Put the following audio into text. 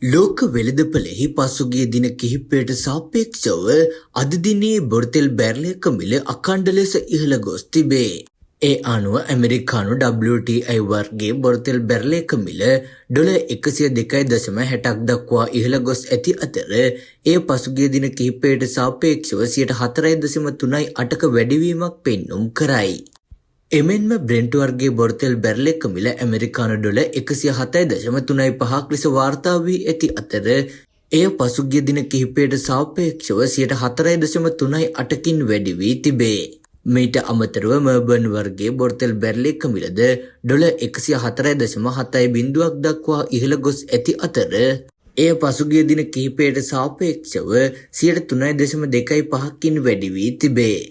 ලෝක වෙළඳපොළෙහි පසුගිය දින කිහිපයට සාපේක්ෂව අද දිනේ බොරතෙල් බැරලයක මිල අඛණ්ඩ ලෙස ඉහළ ගොස් තිබේ. ඒ අනුව ඇමරිකානු WTI වර්ගයේ බොරතෙල් බැරලයක මිල ඩොලර් 102.60ක් දක්වා ඉහළ ගොස් ඇති අතර එය පසුගිය දින කිහිපයට සාපේක්ෂව 4.38ක වැඩිවීමක් පෙන්නුම් කරයි. එමෙන්ම බ්‍රෙන්ට් වර්ගයේ බොරතෙල් බැරලයක මිල ඇමරිකානු ඩොලර් 107.35ක් ලෙස වාර්තා වී ඇති අතර එය පසුගිය දින කිහිපයට සාපේක්ෂව 4.38කින් වැඩි වී තිබේ. මීට අමතරව මර්බන් වර්ගයේ බොරතෙල් බැරලයක මිලද ඩොලර් 104.70ක් දක්වා ඉහළ ගොස් ඇති අතර එය පසුගිය දින කිහිපයට සාපේක්ෂව 3.25කින් වැඩි වී තිබේ.